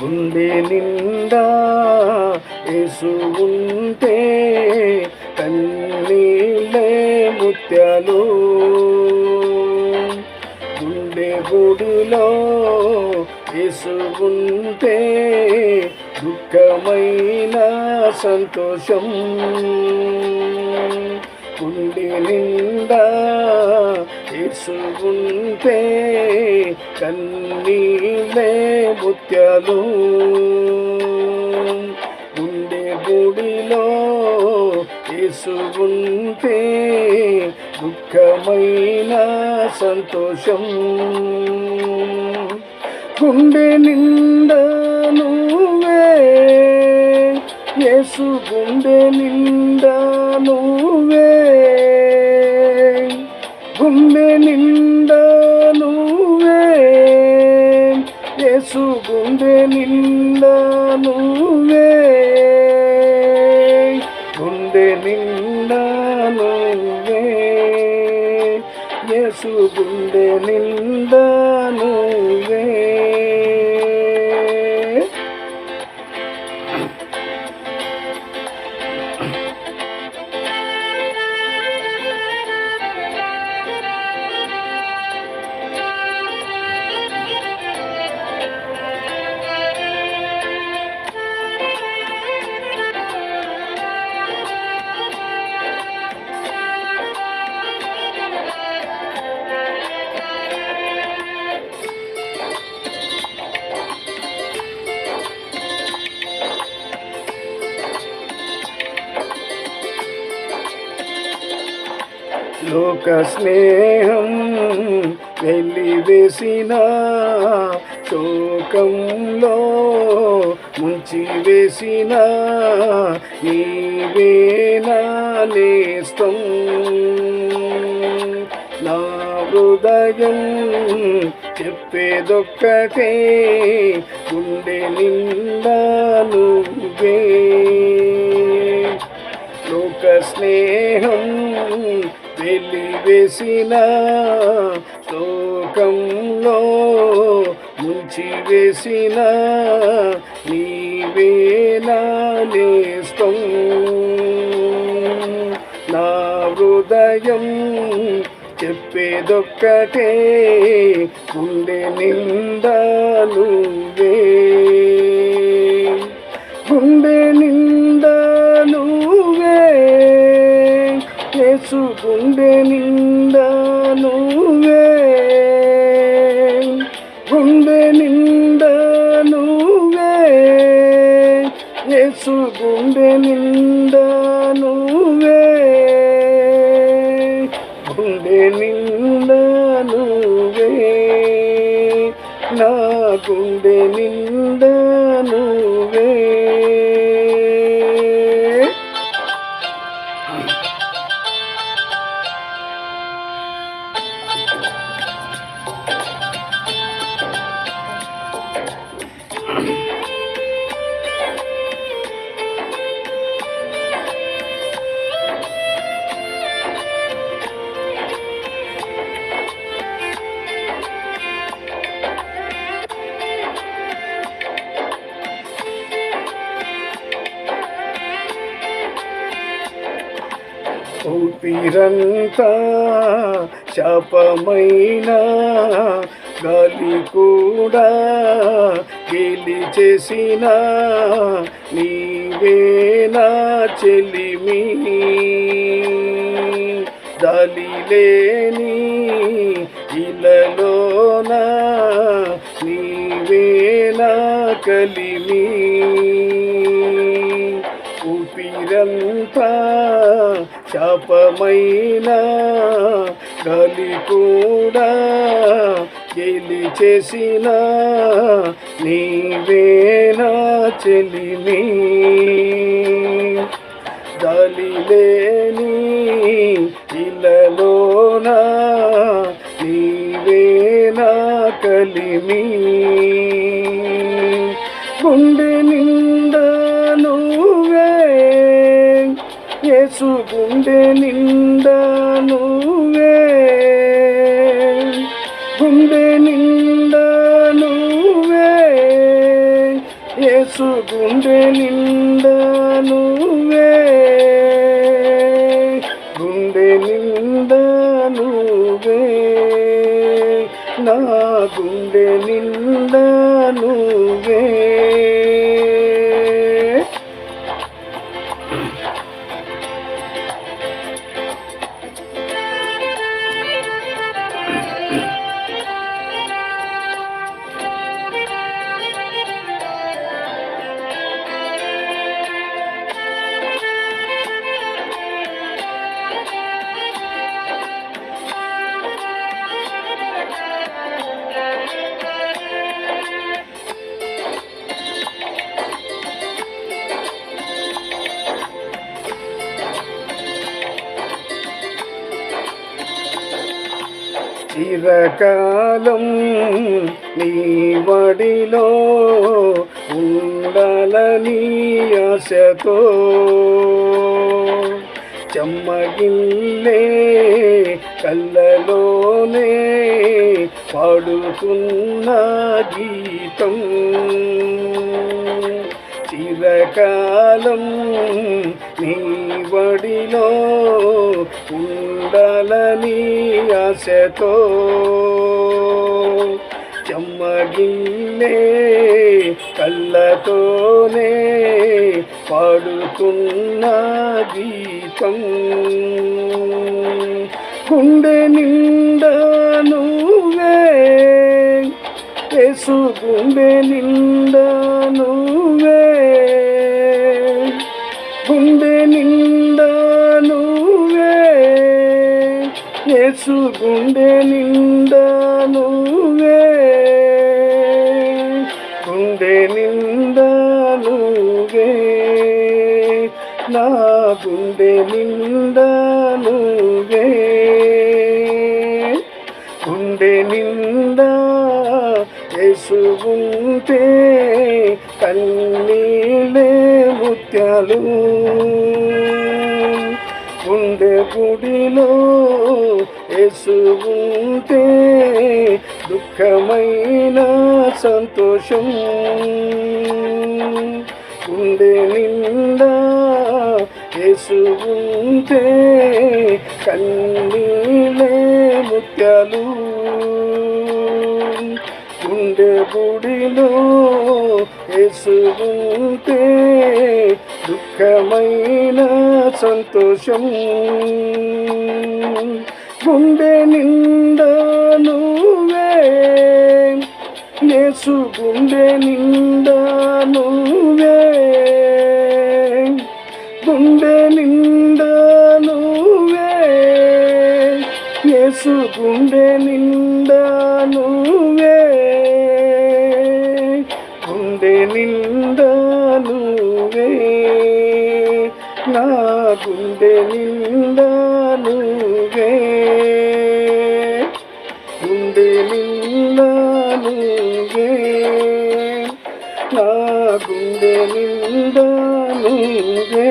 గుండె నిండా యేసు ఉంటే కన్నీళ్ళే ముత్యాలు. గుండె గుడిలో యేసు ఉంటే దుఃఖమైన సంతోషం. గుండె నిండా యేసు ఉంటే కన్నీళ్ళే ముత్యాలు. గుండె గుడిలో యేసు ఉంటే దుఃఖమైన సంతోషం. గుండె నిండా నువ్వే యేసు, గుండె నిండా నువ్వే, గుండె నిండా నువ్వే యేసు, గుండె నిండా నువ్వే, గుండె నిండా నువ్వే యేసు, గుండె నిండా నువ్వే. లోక స్నేహం వెలివేసిన శోకంలో ముంచి వేసిన నీవే నా నేస్తం. నా హృదయం చెప్పేదొక్కటే, గుండె నిండా నువ్వే. లోక స్నేహం వెలివేసిన శోకంలో ముంచి వేసిన నీవే నా నేస్తం. నా హృదయం చెప్పేదొక్కటే, గుండె నిండా నువ్వే, గుండె నిండా నువ్వే యేసు, గుండె నిండా నువ్వే, గుండె నిండా నువ్వే యేసు, గుండె నిండా నువ్వే, గుండె నిండా నువ్వే, నా గుండె నిండా నువ్వే. ఊపిరంతా శాపమైన గాలి కూడా గేలి చేసిన నీవే నా చెలిమి. దాలి లేని ఇలలోన నీవే నా కలిమి. ఊపిరంతా శాపమైన గాలి కూడా గేలి చేసిన నీవే నా చెలిమి. గాలి లేని ఇలలోన నీవే నా కలిమి. గుండె నిండా నువ్వే యేసు, గుండె నిండా నువ్వే, గుండె నిండా నువ్వే నా గుండె నిండా నువ్వే. చిరకాలం నీ వడిలో ఉండాలని ఆశతో చెమ్మగిల్లే కళ్ళలోనే పాడుతున్న గీతం. చిరకాలం నీ వడిలో ఉండాలని ఆశతో చెమ్మగిల్లే కళ్ళతోనే పాడుతున్న గీతం. గుండె నిండా నువ్వే యేసు, గుండె నిండా నువ్వే, గుండె నిండా నువ్వే యేసు, గుండె నిండా నువ్వే, గుండె నిండా నువ్వే, నా గుండె నిండా నువ్వే. గుండె నిండా యేసు ఉంటే కన్నీళ్ళే ముత్యాలు. గుండె గుడిలో యేసు ఉంటే దుఃఖమైన సంతోషం. గుండె నిండా యేసు ఉంటే కన్నీళ్ళే ముత్యాలు. గుండె గుడిలో యేసు ఉంటే దుఃఖమైన సంతోషం. గుండె నిండా నువ్వే యేసు, గుండె నిండా నువ్వే, గుండె నిండా నువ్వే యేసు, గుండె నిండా నువ్వే, గుండె నిండా నువ్వే, నా గుండె నిండా నువ్వే, గుండె నిండా నువ్వే, నా గుండె నిండా నువ్వే.